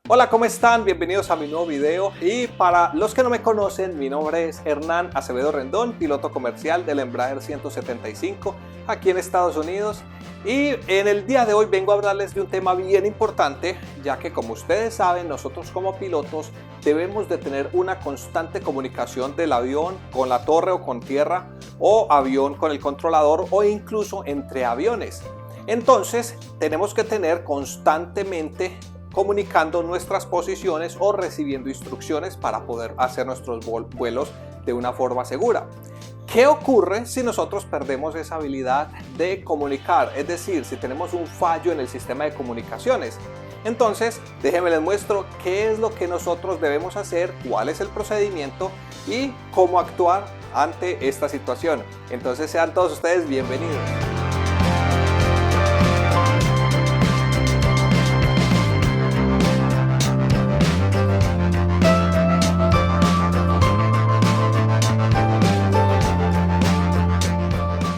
Hola, ¿cómo están? Bienvenidos a mi nuevo video y para los que no me conocen, mi nombre es Hernán Acevedo Rendón, piloto comercial del Embraer 175 aquí en Estados Unidos, y en el día de hoy vengo a hablarles de un tema bien importante, ya que como ustedes saben, nosotros como pilotos debemos de tener una constante comunicación del avión con la torre o con tierra, o avión con el controlador, o incluso entre aviones. Entonces tenemos que tener constantemente comunicando nuestras posiciones o recibiendo instrucciones para poder hacer nuestros vuelos de una forma segura. ¿Qué ocurre si nosotros perdemos esa habilidad de comunicar? Es decir, si tenemos un fallo en el sistema de comunicaciones. Entonces, déjenme les muestro qué es lo que nosotros debemos hacer, cuál es el procedimiento y cómo actuar ante esta situación. Entonces, sean todos ustedes bienvenidos.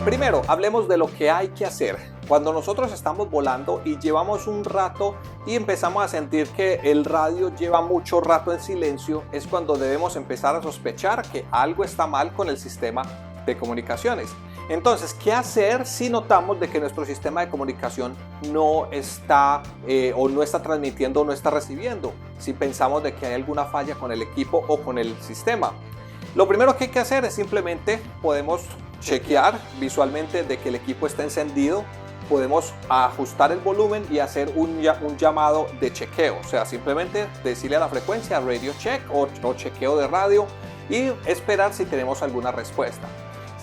Primero, hablemos de lo que hay que hacer. Cuando nosotros estamos volando y llevamos un rato y empezamos a sentir que el radio lleva mucho rato en silencio, es cuando debemos empezar a sospechar que algo está mal con el sistema de comunicaciones. Entonces, ¿qué hacer si notamos de que nuestro sistema de comunicación no está o no está transmitiendo o no está recibiendo? Si pensamos de que hay alguna falla con el equipo o con el sistema. Lo primero que hay que hacer es simplemente podemos chequear visualmente de que el equipo está encendido, podemos ajustar el volumen y hacer un llamado de chequeo, o sea, simplemente decirle a la frecuencia radio check o chequeo de radio y esperar si tenemos alguna respuesta.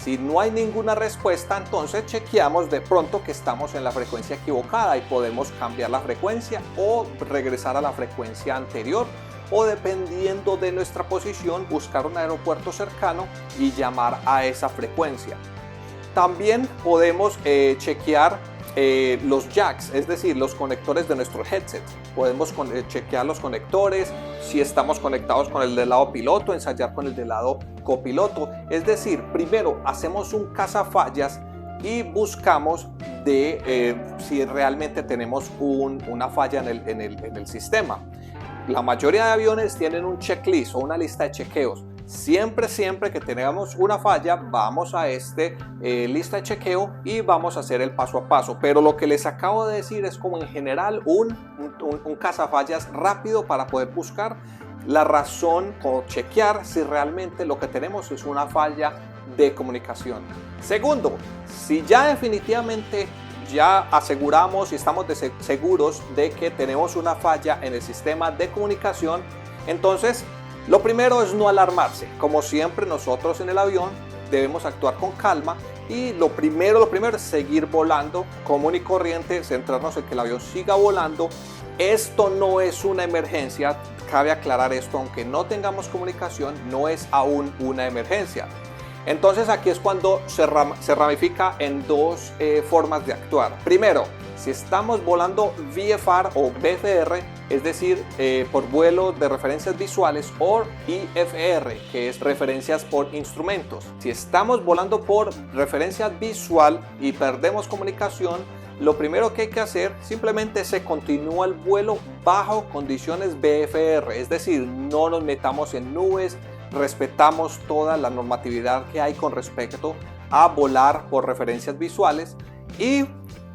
Si no hay ninguna respuesta, entonces chequeamos de pronto que estamos en la frecuencia equivocada y podemos cambiar la frecuencia o regresar a la frecuencia anterior, o dependiendo de nuestra posición buscar un aeropuerto cercano y llamar a esa frecuencia. También podemos chequear los jacks, es decir, los conectores de nuestro headset. Podemos chequear los conectores, si estamos conectados con el del lado piloto, ensayar con el del lado copiloto. Es decir, primero hacemos un cazafallas y buscamos si realmente tenemos una falla en el sistema. La mayoría de aviones tienen un checklist o una lista de chequeos. Siempre que tengamos una falla, vamos a lista de chequeo y vamos a hacer el paso a paso. Pero lo que les acabo de decir es como en general un cazafallas rápido para poder buscar la razón o chequear si realmente lo que tenemos es una falla de comunicación. Segundo, si ya definitivamente ya aseguramos y estamos seguros de que tenemos una falla en el sistema de comunicación, entonces lo primero es no alarmarse. Como siempre, nosotros en el avión debemos actuar con calma y lo primero es seguir volando común y corriente, centrarnos en que el avión siga volando. Esto no es una emergencia, cabe aclarar esto, aunque no tengamos comunicación, no es aún una emergencia. Entonces aquí es cuando se ramifica en dos formas de actuar. Primero, si estamos volando VFR o VFR, es decir, por vuelo de referencias visuales, o IFR, que es referencias por instrumentos. Si estamos volando por referencia visual y perdemos comunicación, lo primero que hay que hacer simplemente se continúa el vuelo bajo condiciones VFR, es decir, no nos metamos en nubes, respetamos toda la normatividad que hay con respecto a volar por referencias visuales y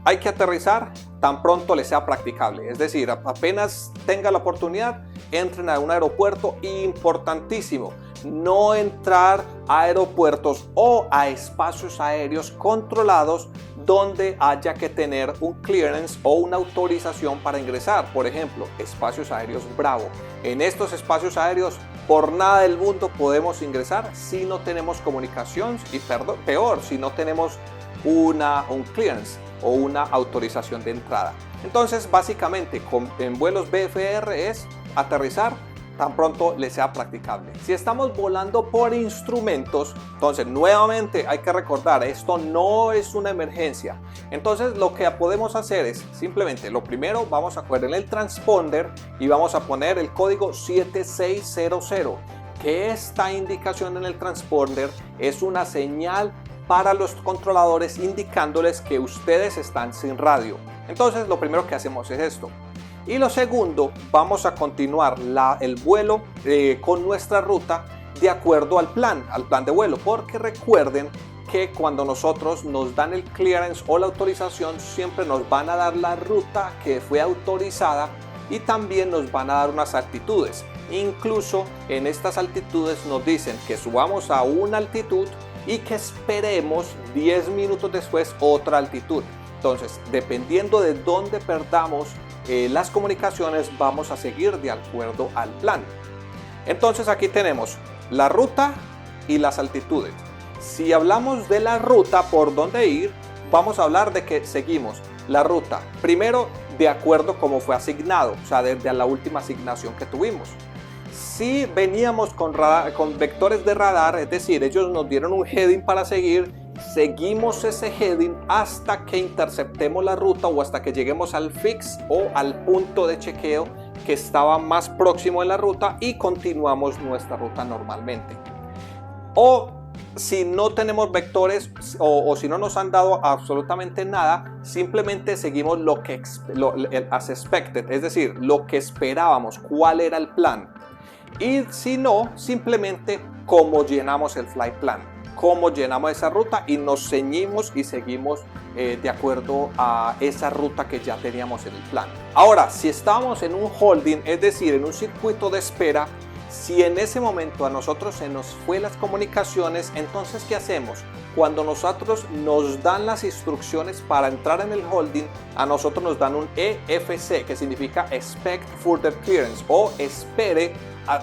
hay que aterrizar tan pronto les sea practicable, es decir, apenas tenga la oportunidad, entren a un aeropuerto. Importantísimo, no entrar a aeropuertos o a espacios aéreos controlados donde haya que tener un clearance o una autorización para ingresar. Por ejemplo, espacios aéreos Bravo. En estos espacios aéreos por nada del mundo podemos ingresar si no tenemos comunicación y peor, si no tenemos un clearance o una autorización de entrada. Entonces, básicamente, en vuelos VFR es aterrizar tan pronto les sea practicable. Si estamos volando por instrumentos, entonces nuevamente hay que recordar, esto no es una emergencia. Entonces lo que podemos hacer es simplemente, lo primero, vamos a coger el transponder y vamos a poner el código 7600, que esta indicación en el transponder es una señal para los controladores indicándoles que ustedes están sin radio. Entonces lo primero que hacemos es esto. Y lo segundo, vamos a continuar el vuelo con nuestra ruta de acuerdo al plan de vuelo, porque recuerden que cuando nosotros nos dan el clearance o la autorización, siempre nos van a dar la ruta que fue autorizada y también nos van a dar unas altitudes. Incluso en estas altitudes nos dicen que subamos a una altitud y que esperemos 10 minutos después otra altitud. Entonces, dependiendo de dónde perdamos las comunicaciones, vamos a seguir de acuerdo al plan. Entonces aquí tenemos la ruta y las altitudes. Si hablamos de la ruta por dónde ir, vamos a hablar de que seguimos la ruta primero de acuerdo como fue asignado, o sea, desde la última asignación que tuvimos. Si veníamos con vectores de radar, es decir, ellos nos dieron un heading para seguir, seguimos ese heading hasta que interceptemos la ruta o hasta que lleguemos al fix o al punto de chequeo que estaba más próximo de la ruta y continuamos nuestra ruta normalmente. O si no tenemos vectores o si no nos han dado absolutamente nada, simplemente seguimos lo que as expected, es decir, lo que esperábamos, cuál era el plan. Y si no, simplemente cómo llenamos el flight plan, cómo llenamos esa ruta y nos ceñimos y seguimos de acuerdo a esa ruta que ya teníamos en el plan. Ahora, si estamos en un holding, es decir, en un circuito de espera, si en ese momento a nosotros se nos fue las comunicaciones, entonces ¿qué hacemos? Cuando nosotros nos dan las instrucciones para entrar en el holding, a nosotros nos dan un EFC, que significa Expect Further Clearance, o espere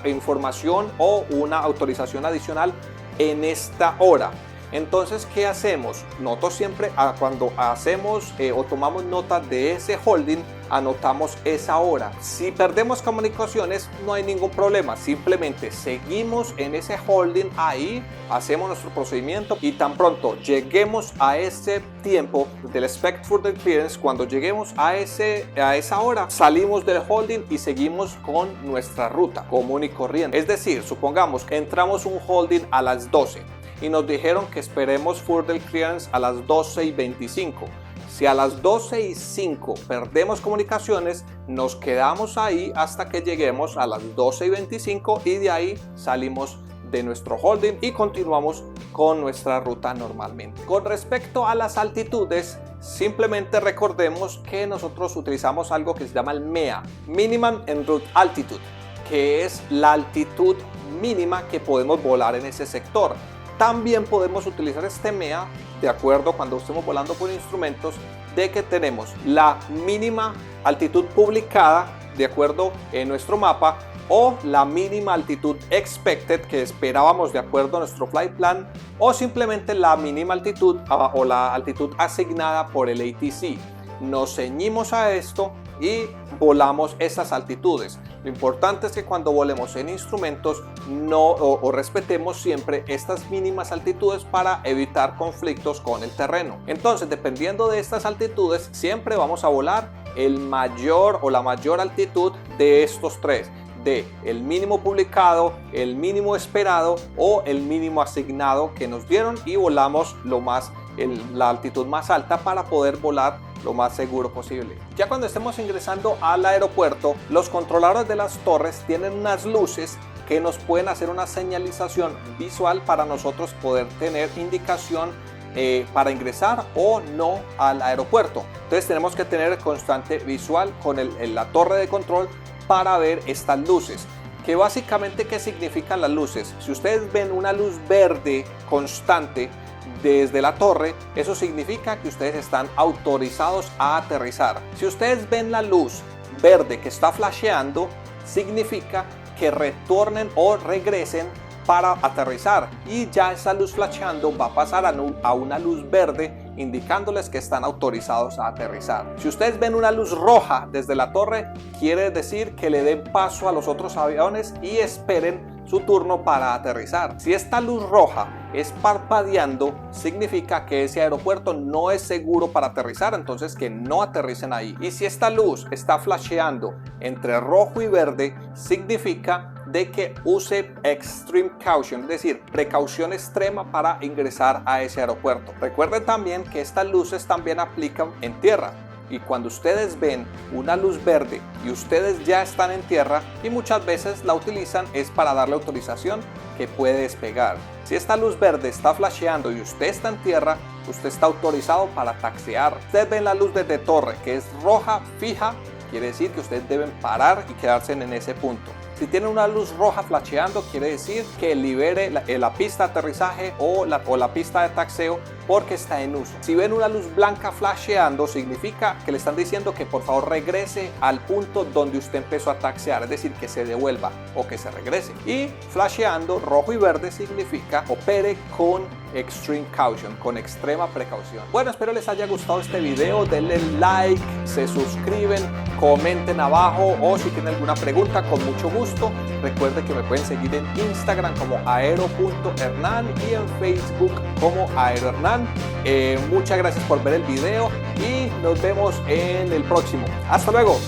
información o una autorización adicional en esta hora. Entonces, ¿qué hacemos? Nosotros siempre cuando hacemos o tomamos nota de ese holding, anotamos esa hora. Si perdemos comunicaciones, no hay ningún problema. Simplemente seguimos en ese holding ahí, hacemos nuestro procedimiento y tan pronto lleguemos a ese tiempo del Expect Further Clearance, cuando lleguemos a esa hora, salimos del holding y seguimos con nuestra ruta común y corriente. Es decir, supongamos que entramos un holding a las 12 y nos dijeron que esperemos Further Clearance a las 12:25. Si a las 12:05 perdemos comunicaciones, nos quedamos ahí hasta que lleguemos a las 12:25 y de ahí salimos de nuestro holding y continuamos con nuestra ruta normalmente. Con respecto a las altitudes, simplemente recordemos que nosotros utilizamos algo que se llama el MEA, Minimum En Route Altitude, que es la altitud mínima que podemos volar en ese sector. También podemos utilizar este MEA de acuerdo cuando estemos volando por instrumentos de que tenemos la mínima altitud publicada de acuerdo en nuestro mapa o la mínima altitud expected que esperábamos de acuerdo a nuestro flight plan o simplemente la mínima altitud o la altitud asignada por el ATC. Nos ceñimos a esto y volamos esas altitudes. Lo importante es que cuando volemos en instrumentos respetemos siempre estas mínimas altitudes para evitar conflictos con el terreno. Entonces, dependiendo de estas altitudes, siempre vamos a volar el mayor o la mayor altitud de estos tres, de el mínimo publicado, el mínimo esperado o el mínimo asignado que nos dieron, y volamos la altitud más alta para poder volar lo más seguro posible. Ya cuando estemos ingresando al aeropuerto, los controladores de las torres tienen unas luces que nos pueden hacer una señalización visual para nosotros poder tener indicación para ingresar o no al aeropuerto. Entonces tenemos que tener constante visual con la torre de control para ver estas luces. Que básicamente, ¿qué significan las luces? Si ustedes ven una luz verde constante desde la torre, eso significa que ustedes están autorizados a aterrizar. Si ustedes ven la luz verde que está flasheando, significa que retornen o regresen para aterrizar, y ya esa luz flasheando va a pasar a una luz verde indicándoles que están autorizados a aterrizar. Si ustedes ven una luz roja desde la torre, quiere decir que le den paso a los otros aviones y esperen su turno para aterrizar. Si esta luz roja es parpadeando, significa que ese aeropuerto no es seguro para aterrizar, entonces que no aterricen ahí. Y si esta luz está flasheando entre rojo y verde, significa de que use extreme caution, es decir, precaución extrema para ingresar a ese aeropuerto. Recuerden también que estas luces también aplican en tierra. Y cuando ustedes ven una luz verde y ustedes ya están en tierra y muchas veces la utilizan es para darle autorización que puede despegar. Si esta luz verde está flasheando y usted está en tierra, usted está autorizado para taxiar. Ustedes ven la luz desde torre que es roja fija, quiere decir que ustedes deben parar y quedarse en ese punto. Si tiene una luz roja flasheando, quiere decir que libere la pista de aterrizaje o la pista de taxeo porque está en uso. Si ven una luz blanca flasheando, significa que le están diciendo que por favor regrese al punto donde usted empezó a taxiar, es decir, que se devuelva o que se regrese. Y flasheando rojo y verde significa opere con extreme caution, con extrema precaución. Bueno, espero les haya gustado este video, denle like, se suscriben, comenten abajo o si tienen alguna pregunta con mucho gusto. Recuerden que me pueden seguir en Instagram como aero.hernan y en Facebook como aerohernan. Muchas gracias por ver el video y nos vemos en el próximo. Hasta luego.